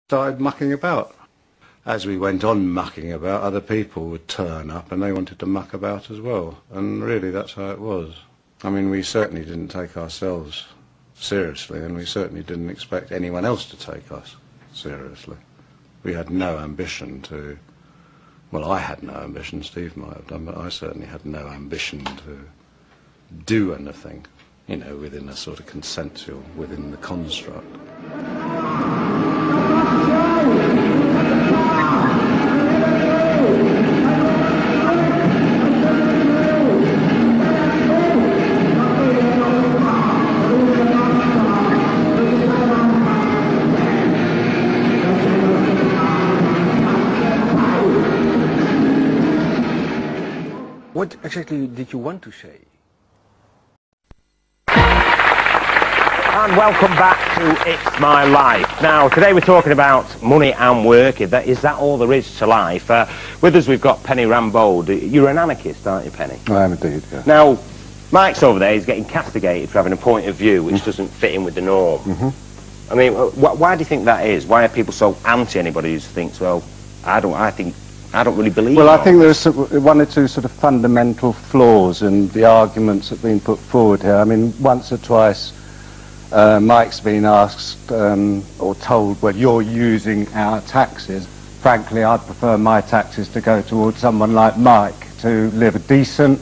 started mucking about. As we went on mucking about, other people would turn up and they wanted to muck about as well. And really that's how it was. I mean, we certainly didn't take ourselves seriously, and we certainly didn't expect anyone else to take us seriously. We had no ambition to, well, I had no ambition, Steve might have done, but I certainly had no ambition to do anything, you know, within a sort of consensual, within the construct. What exactly did you want to say? And welcome back to It's My Life. Now, today we're talking about money and work. Is that all there is to life? With us we've got Penny Rambaud. You're an anarchist, aren't you, Penny? I am indeed, yeah. Now, Mike's over there, he's getting castigated for having a point of view which doesn't fit in with the norm. I mean, why do you think that is? Why are people so anti anybody who thinks, well, I don't really believe. Well, I think there's one or two sort of fundamental flaws in the arguments that have been put forward here. I mean, once or twice Mike's been asked or told, well, you're using our taxes. Frankly, I'd prefer my taxes to go towards someone like Mike to live a decent,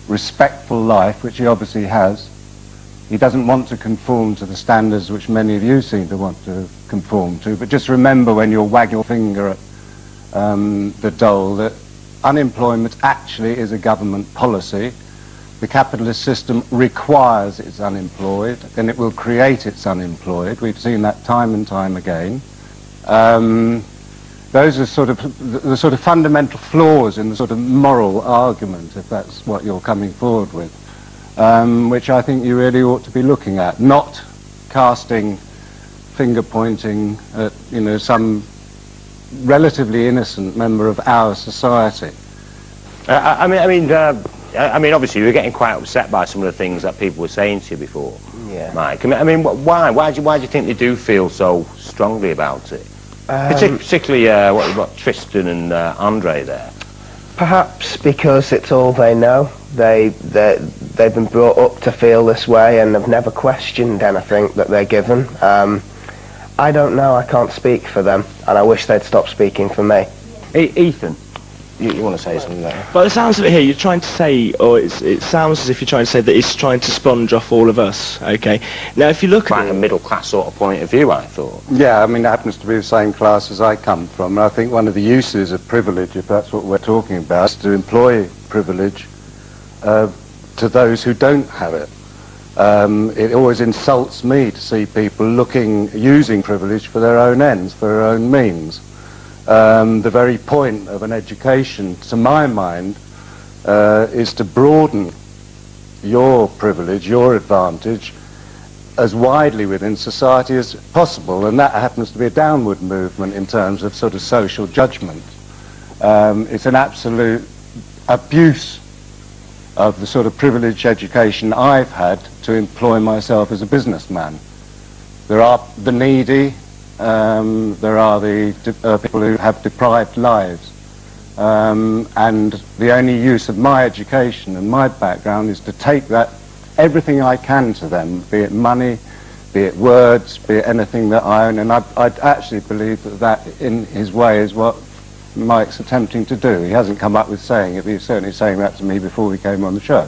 respectful life, which he obviously has. He doesn't want to conform to the standards which many of you seem to want to conform to, but just remember when you're wagging your finger at the dole that unemployment actually is a government policy. The capitalist system requires its unemployed, and it will create its unemployed. We've seen that time and time again. Those are sort of the sort of fundamental flaws in the sort of moral argument, if that's what you're coming forward with, which I think you really ought to be looking at, not casting finger pointing at, you know, some relatively innocent member of our society. I mean, obviously you were getting quite upset by some of the things that people were saying to you before, yeah. Mike. I mean, why do you think they do feel so strongly about it? Particularly what Tristan and Andre there. Perhaps because it's all they know. They've been brought up to feel this way and have never questioned anything that they're given. I don't know, I can't speak for them, and I wish they'd stop speaking for me. Ethan, you want to say something there? Well, it sounds of it here, you're trying to say, or it sounds as if you're trying to say that it's trying to sponge off all of us, okay? Now, if you look at... Quite a middle-class sort of point of view, I thought. Yeah, I mean, it happens to be the same class as I come from. I think one of the uses of privilege, if that's what we're talking about, is to employ privilege to those who don't have it. It always insults me to see people using privilege for their own ends, for their own means. The very point of an education, to my mind, is to broaden your privilege, your advantage, as widely within society as possible, and that happens to be a downward movement in terms of sort of social judgment. It's an absolute abuse of the sort of privileged education I've had to employ myself as a businessman. There are the needy, there are the people who have deprived lives, and the only use of my education and my background is to take that, everything I can to them, be it money, be it words, be it anything that I own, and I actually believe that in his way is what Mike's attempting to do. He hasn't come up with saying it, but he's certainly saying that to me before we came on the show.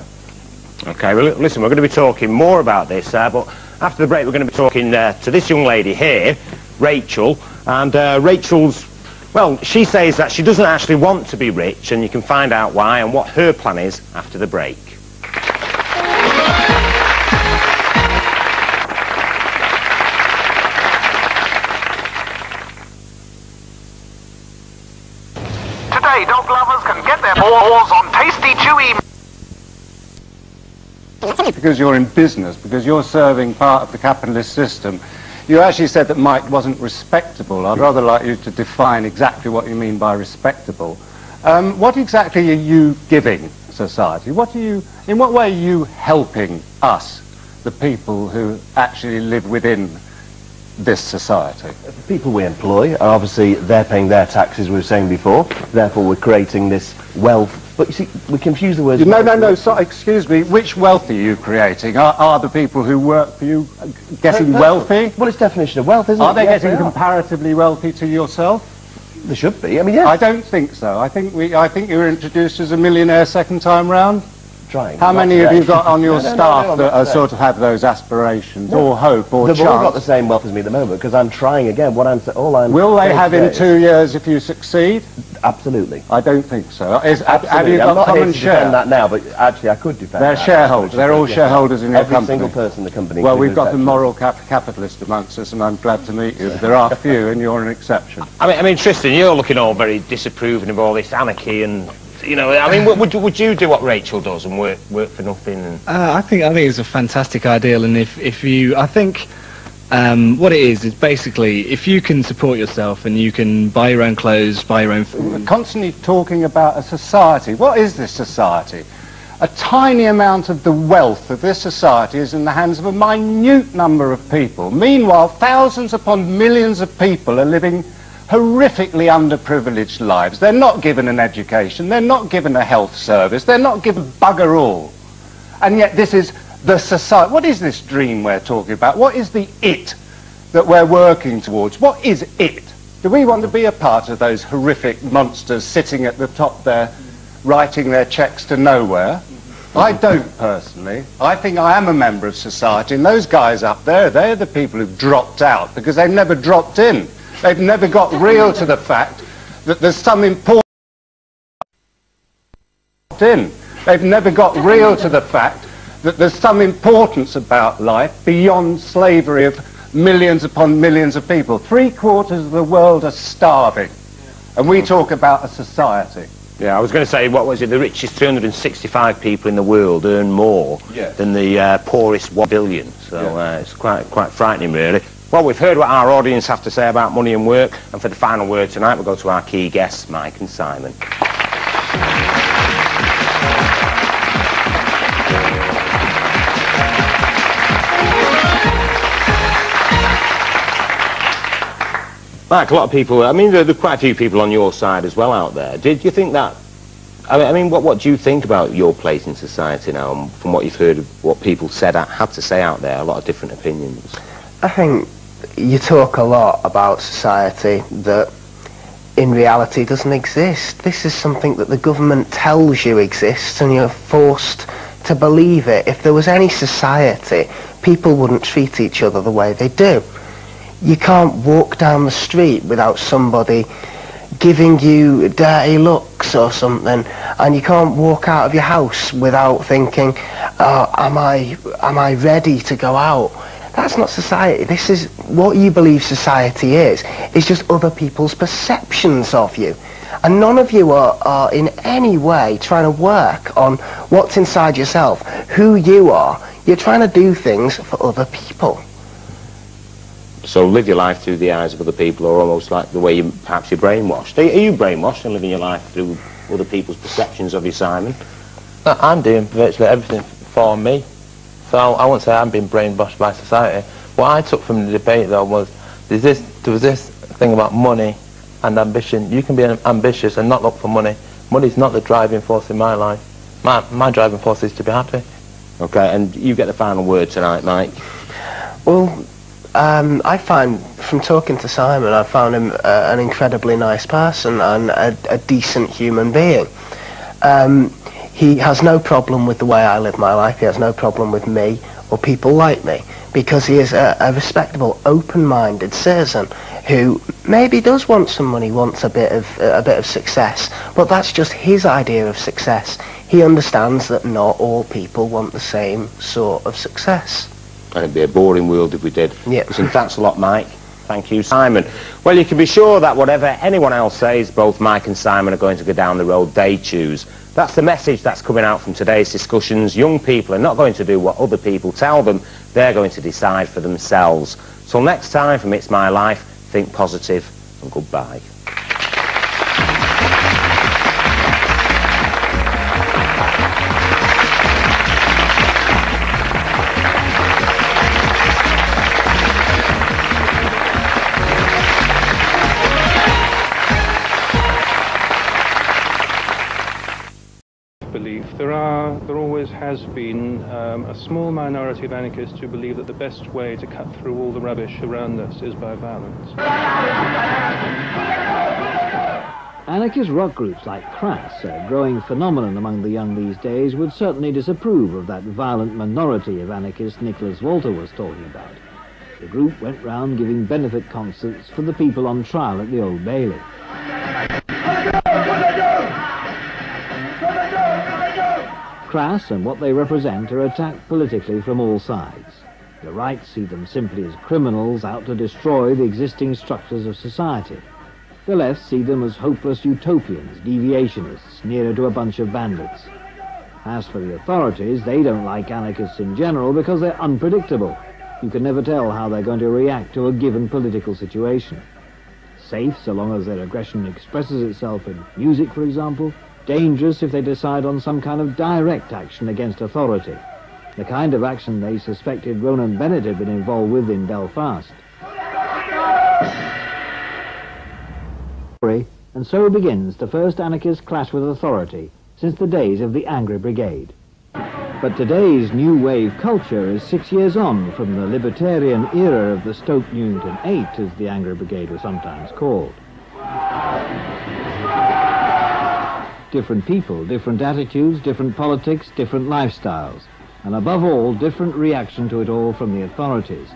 Okay, well, listen, we're going to be talking more about this, but after the break we're going to be talking to this young lady here, Rachel, and Rachel's, well, she says that she doesn't actually want to be rich, and you can find out why and what her plan is after the break. Today, dog lovers can get their paws on tasty, chewy... Because you're in business, because you're serving part of the capitalist system. You actually said that Mike wasn't respectable. I'd rather like you to define exactly what you mean by respectable. What exactly are you giving society? In what way are you helping us, the people who actually live within this society? The people we employ are obviously, they're paying their taxes, we were saying before, therefore we're creating this wealth. But you see, we confuse the words. No, sorry, excuse me, which wealth are you creating? Are the people who work for you getting wealthy? Well, it's definition of wealth, isn't it? Are they Yes, getting they are. comparatively wealthy to yourself? They should be, I mean, yes. I don't think so. I think you were introduced as a millionaire second time round. Trying. How many have you got on your No, staff that I'm sort of have those aspirations, or hope, or They've all got the chance? same wealth as me at the moment, because I'm trying again. Will they have in 2 years if you succeed? Absolutely. I don't think so. Have you Absolutely. I'm got not here common to share? defend that now, but actually I could defend They're that. shareholders. They're all shareholders in your Every company. single person in the company. Well, we've got the including moral capitalist amongst us, and I'm glad to meet you. But there are few, and you're an exception. I mean, Tristan, you're looking all very disapproving of all this anarchy and, you know, I mean, would you do what Rachel does and work for nothing? And I think it's a fantastic ideal, and if you, I think what it is basically if you can support yourself and you can buy your own clothes, buy your own food. We're constantly talking about a society. What is this society? A tiny amount of the wealth of this society is in the hands of a minute number of people. Meanwhile, thousands upon millions of people are living horrifically underprivileged lives. They're not given an education, they're not given a health service, they're not given bugger all. And yet this is the society. What is this dream we're talking about? What is the it that we're working towards? What is it? Do we want to be a part of those horrific monsters sitting at the top there, writing their cheques to nowhere? I don't personally. I think I am a member of society, and those guys up there, they're the people who've dropped out because they've never dropped in. They've never got real to the fact that there's some important in. They've never got real to the fact that there's some importance about life beyond slavery of millions upon millions of people. 3/4 of the world are starving, and we talk about a society. yeah, I was going to say, what was it? The richest 365 people in the world earn more than the poorest 1 billion. So it's quite frightening, really. Well, we've heard what our audience have to say about money and work, and for the final word tonight, we'll go to our key guests, Mike and Simon. Mike, a lot of people, I mean, there are quite a few people on your side as well out there. Did you think that, I mean, what do you think about your place in society now, and from what you've heard of what people had to say out there, a lot of different opinions? I think you talk a lot about society that in reality doesn't exist. This is something that the government tells you exists, and you're forced to believe it. If there was any society, people wouldn't treat each other the way they do. You can't walk down the street without somebody giving you dirty looks or something, and you can't walk out of your house without thinking, oh, am I ready to go out? That's not society. This is what you believe society is just other people's perceptions of you. And none of you are in any way trying to work on what's inside yourself, who you are. You're trying to do things for other people. So live your life through the eyes of other people, or almost like the way perhaps you're brainwashed. Are you brainwashed and living your life through other people's perceptions of you, Simon? No, I'm doing virtually everything for me. So I won't say I'm being brainwashed by society. What I took from the debate, though, was there was this thing about money and ambition. You can be ambitious and not look for money. Money's not the driving force in my life. My driving force is to be happy. Okay, and you get the final word tonight, Mike. Well, I find, from talking to Simon, I found him an incredibly nice person and a decent human being. He has no problem with the way I live my life. He has no problem with me or people like me, because he is a respectable, open-minded citizen who maybe does want some money, wants a bit of success, but that's just his idea of success. He understands that not all people want the same sort of success. And it'd be a boring world if we did. Yeah. Listen, thanks a lot, Mike. Thank you, Simon. Well, you can be sure that whatever anyone else says, both Mike and Simon are going to go down the road they choose. That's the message that's coming out from today's discussions. Young people are not going to do what other people tell them. They're going to decide for themselves. Till next time, from It's My Life, think positive and goodbye. life, there always has been a small minority of anarchists who believe that the best way to cut through all the rubbish around us is by violence. Anarchist rock groups like Crass, a growing phenomenon among the young these days, would certainly disapprove of that violent minority of anarchists Nicholas Walter was talking about. The group went round giving benefit concerts for the people on trial at the Old Bailey. Crass and what they represent are attacked politically from all sides. The right see them simply as criminals out to destroy the existing structures of society. The left see them as hopeless utopians, deviationists, nearer to a bunch of bandits. As for the authorities, they don't like anarchists in general because they're unpredictable. You can never tell how they're going to react to a given political situation. Safe so long as their aggression expresses itself in music, for example. Dangerous if they decide on some kind of direct action against authority. The kind of action they suspected Ronan Bennett had been involved with in Belfast. And so begins the first anarchist clash with authority since the days of the Angry Brigade. But today's new wave culture is 6 years on from the libertarian era of the Stoke Newington 8, as the Angry Brigade was sometimes called. Different people, different attitudes, different politics, different lifestyles, and above all, different reaction to it all from the authorities.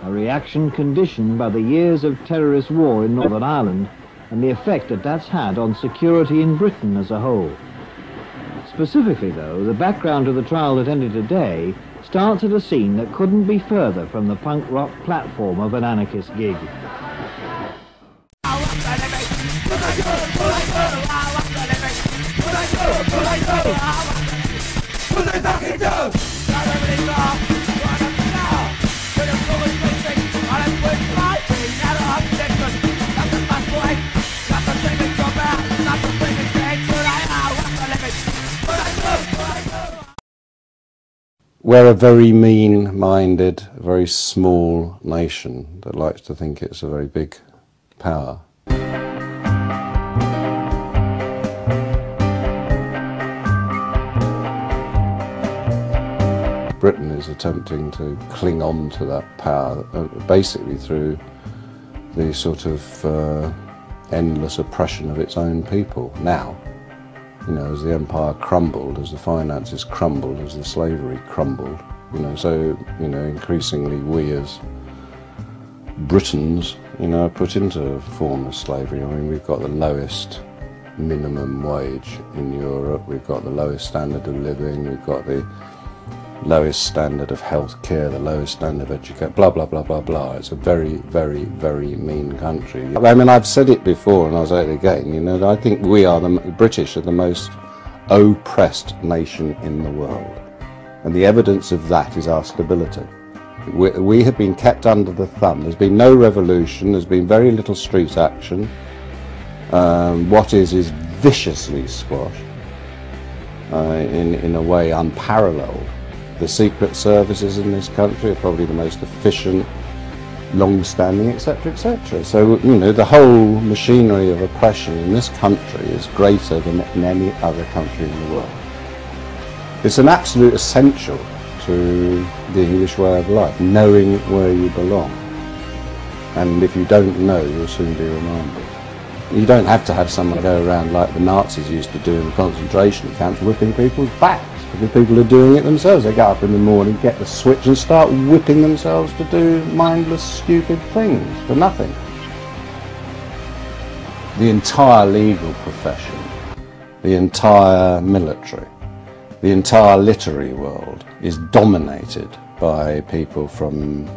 A reaction conditioned by the years of terrorist war in Northern Ireland and the effect that that's had on security in Britain as a whole. Specifically, though, the background of the trial that ended today starts at a scene that couldn't be further from the punk rock platform of an anarchist gig. We're a very mean-minded, very small nation that likes to think it's a very big power. Britain is attempting to cling on to that power, basically through the sort of endless oppression of its own people now. You know, as the empire crumbled, as the finances crumbled, as the slavery crumbled, you know, so, you know, increasingly we as Britons, you know, are put into a form of slavery. I mean, we've got the lowest minimum wage in Europe, we've got the lowest standard of living, we've got the lowest standard of health care, the lowest standard of education, blah, blah, blah, blah, blah. It's a very, very, very mean country. I mean, I've said it before and I'll say it again, you know, I think we are, the British are the most oppressed nation in the world. And the evidence of that is our stability. We have been kept under the thumb. There's been no revolution, there's been very little street action. What is viciously squashed in a way unparalleled. The secret services in this country are probably the most efficient, long-standing, etc., etc. So, you know, the whole machinery of oppression in this country is greater than in any other country in the world. It's an absolute essential to the English way of life, knowing where you belong. And if you don't know, you'll soon be reminded. You don't have to have someone go around like the Nazis used to do in the concentration camps, whipping people's backs. Because people are doing it themselves. They get up in the morning, get the switch and start whipping themselves to do mindless, stupid things for nothing. The entire legal profession, the entire military, the entire literary world is dominated by people from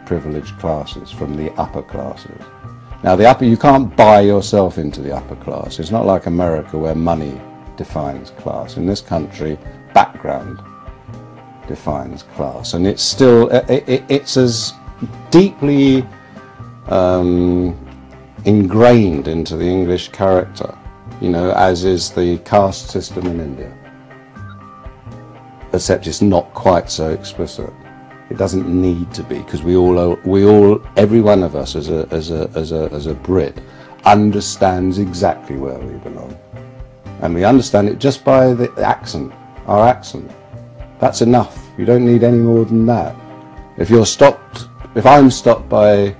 privileged classes, from the upper classes. Now, you can't buy yourself into the upper class. It's not like America where money defines class. In this country, background defines class, and it's still it's as deeply ingrained into the English character, you know, as is the caste system in India, except it's not quite so explicit. It doesn't need to be, because every one of us as a Brit understands exactly where we belong. And we understand it just by the accent, our accent. That's enough. You don't need any more than that. If you're stopped, if I'm stopped by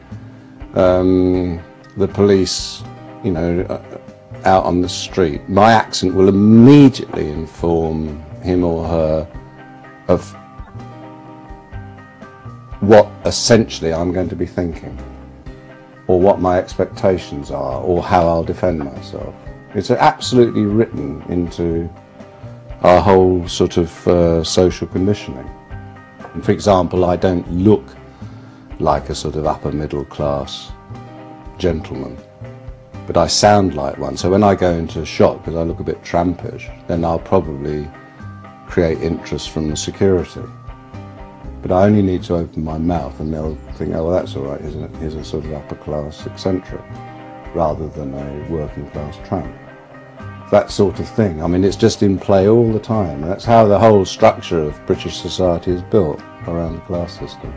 the police, you know, out on the street, my accent will immediately inform him or her of what essentially I'm going to be thinking, or what my expectations are, or how I'll defend myself. It's absolutely written into our whole sort of social conditioning. And for example, I don't look like a sort of upper middle class gentleman, but I sound like one. So when I go into a shop, because I look a bit trampish, then I'll probably create interest from the security. But I only need to open my mouth and they'll think, oh, well, that's all right, here's a sort of upper class eccentric, rather than a working class tramp. That sort of thing. I mean, it's just in play all the time. That's how the whole structure of British society is built, around the class system.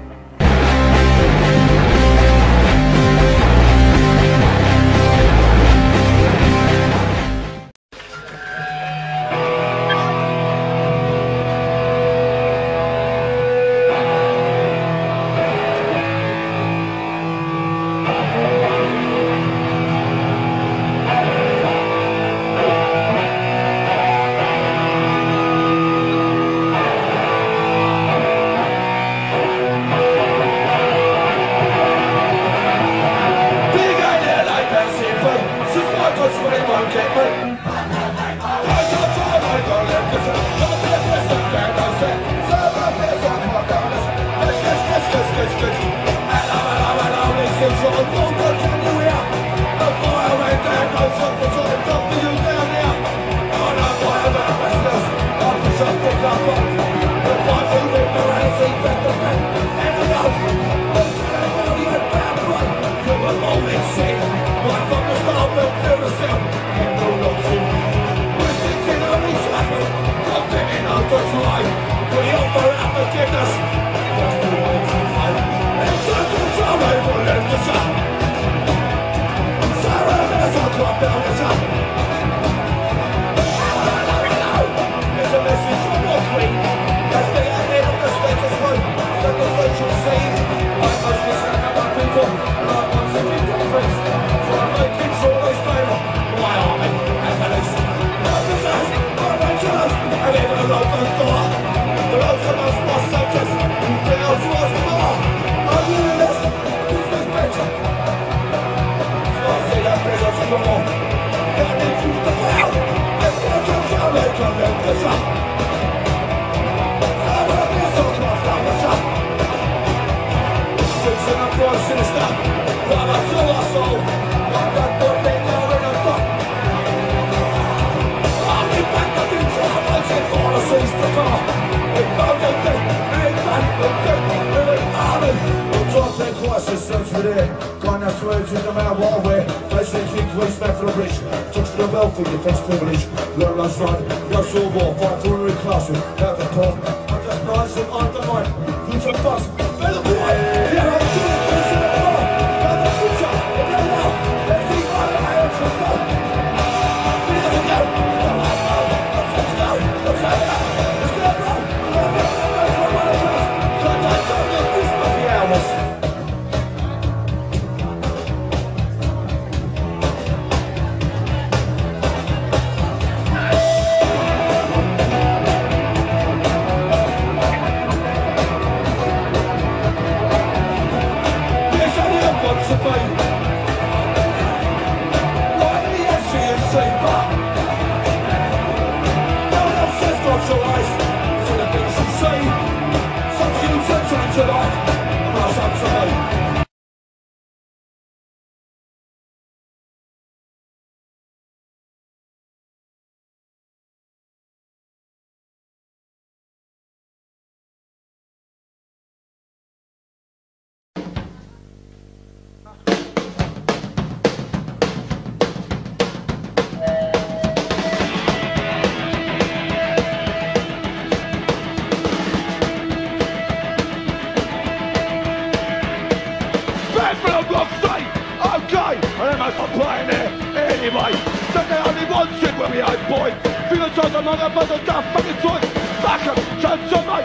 Okay, I am not complaining anyway. So they only wanted from the old boy. Fingers on the mother, mother, damn fucking toy. Back up, turn to my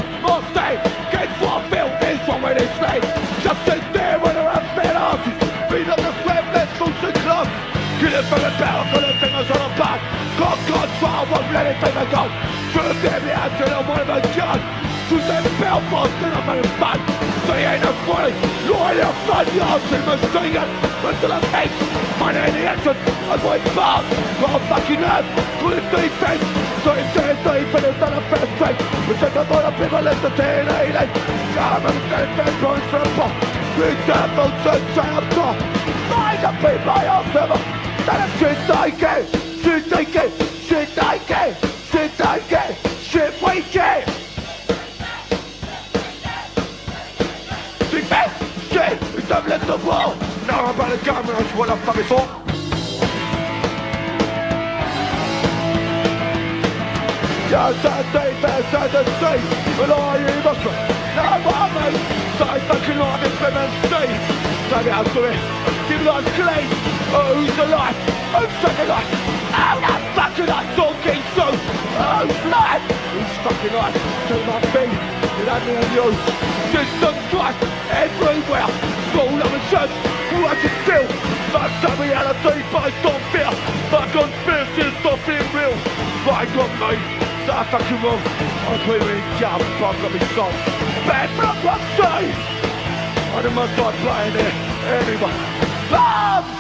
stay. Kids what I feel is wrong with this thing. Just sit there when they're up bed asses. Beat up the sweat, let's bullshit club. Get it from the bell, got the fingers on the back. Got control, won't let it take a go. Through the baby out to the one of a gun. Through the bell boss, then I'm in a bun. So you ain't no funny. You're in the front yard to the machine gun. Until I'm eight. My name the action. I'm going fast. Got a fucking nerve. Through the defense. So it's deep and it's not a best thing. We take a lot of people left the DNA. I'm a dead points for a pop. Big devil to try up top. Mind the people I ask them. That is shit I get. Shit I get. Shit I get. Shit I get. Shit we get. Big man. Shit. We don't let the wall. Now I'm about to go. I'm going to what the fuck it's all. Just a day, best as a sea. Well, I you must be. Now I'm mate. So I fucking like this film and see. So I'll do it. Give life clean. Who's alive? Who's second life? Oh, that fucking life talking so. Who's life? Who's fucking life? Do my thing. It ain't me and you. System strike everywhere. School of a church. What you feel? That's the reality based on fear. But conspiracy is not being real. Right on me. So I fucking wrong. I'm clearly jump. I've got me song. Bad from what say. I don't must start playing it. Anyway. Bob!